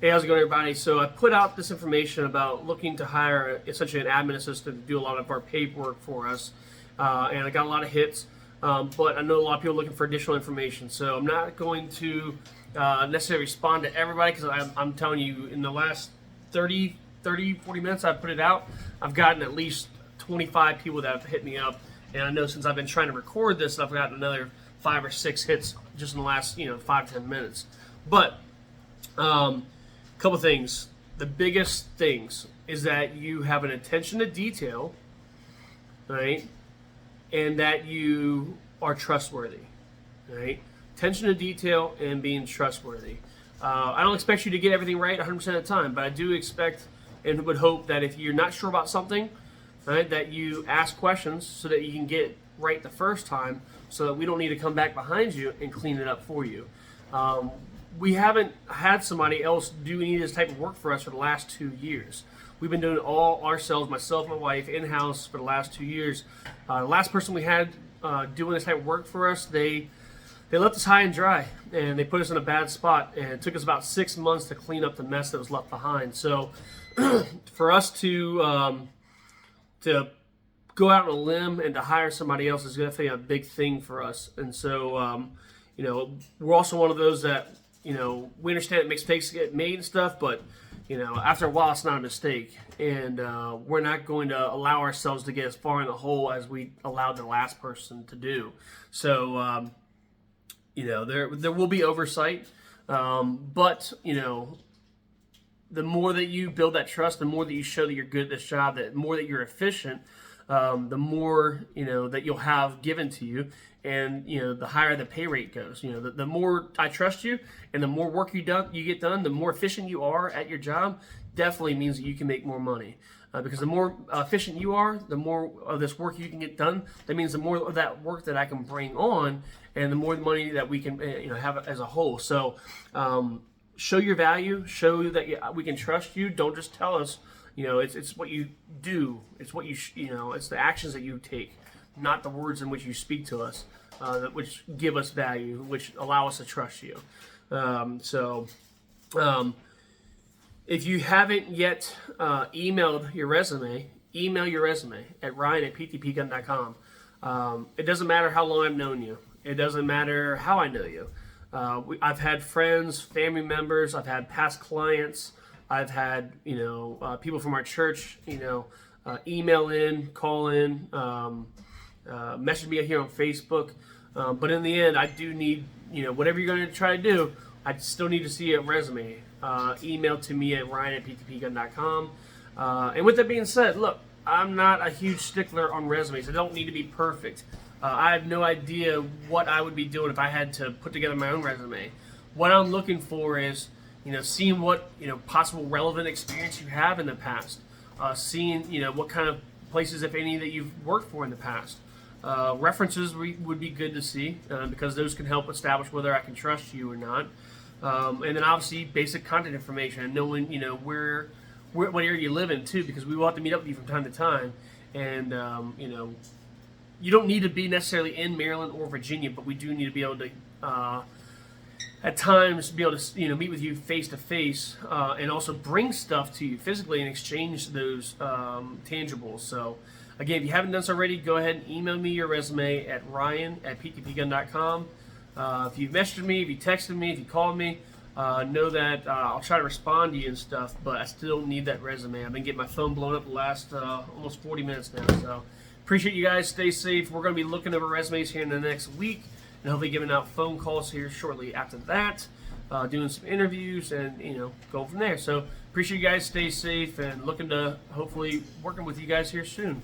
Hey, how's it going, everybody? So I put out this information about looking to hire essentially an admin assistant to do a lot of our paperwork for us, and I got a lot of hits, but I know a lot of people looking for additional information. So I'm not going to necessarily respond to everybody because I'm telling you, in the last 30, 40 minutes I've put it out, I've gotten at least 25 people that have hit me up, and I know since I've been trying to record this, I've gotten another 5 or 6 hits just in the last 5 to 10 minutes. But couple things. The biggest things is that you have an attention to detail, right? And that you are trustworthy, right? Attention to detail and being trustworthy. I don't expect you to get everything right 100% of the time, but I do expect and would hope that if you're not sure about something, right, that you ask questions so that you can get right the first time, so that we don't need to come back behind you and clean it up for you. We haven't had somebody else do any of this type of work for us for the last 2 years. We've been doing it all ourselves, myself and my wife, in-house for the last 2 years. The last person we had doing this type of work for us, they left us high and dry, and they put us in a bad spot, and it took us about 6 months to clean up the mess that was left behind. So for us to go out on a limb and to hire somebody else is definitely a big thing for us. And so, we're also one of those that, we understand that mistakes get made and stuff, but, after a while, it's not a mistake. And we're not going to allow ourselves to get as far in the hole as we allowed the last person to do. So, there will be oversight. But, the more that you build that trust, the more that you show that you're good at this job, the more that you're efficient, the more, that you'll have given to you. And, the higher the pay rate goes. The more I trust you and the more work you get done, the more efficient you are at your job, definitely means that you can make more money. Because the more efficient you are, the more of this work you can get done. That means the more of that work that I can bring on, and the more money that we can, have as a whole. So, show your value. Show that we can trust you. Don't just tell us. It's what you do. It's what it's the actions that you take, not the words in which you speak to us, which give us value, which allow us to trust you. If you haven't yet emailed your resume, email your resume at Ryan@PTPGun.com. It doesn't matter how long I've known you. It doesn't matter how I know you. I've had friends, family members. I've had past clients. I've had people from our church. Email in, call in, message me here on Facebook. But in the end, I do need whatever you're going to try to do. I still need to see a resume. Email to me at Ryan@PTPGun.com. And with that being said, look, I'm not a huge stickler on resumes. I don't need to be perfect. I have no idea what I would be doing if I had to put together my own resume. What I'm looking for is, seeing what, possible relevant experience you have in the past. Seeing, what kind of places, if any, that you've worked for in the past. References would be good to see because those can help establish whether I can trust you or not. And then obviously basic contact information and knowing, where what area you live in too, because we will have to meet up with you from time to time. And, you don't need to be necessarily in Maryland or Virginia, but we do need to be able to, at times, be able to meet with you face to face, and also bring stuff to you physically and exchange those tangibles. So, again, if you haven't done so already, go ahead and email me your resume at Ryan@PTPGun.com. If you've messaged me, if you texted me, if you called me, know that I'll try to respond to you and stuff. But I still need that resume. I've been getting my phone blown up the last almost 40 minutes now. So. Appreciate you guys. Stay safe. We're going to be looking over resumes here in the next week and hopefully giving out phone calls here shortly after that, doing some interviews and, going from there. So appreciate you guys. Stay safe and looking to hopefully working with you guys here soon.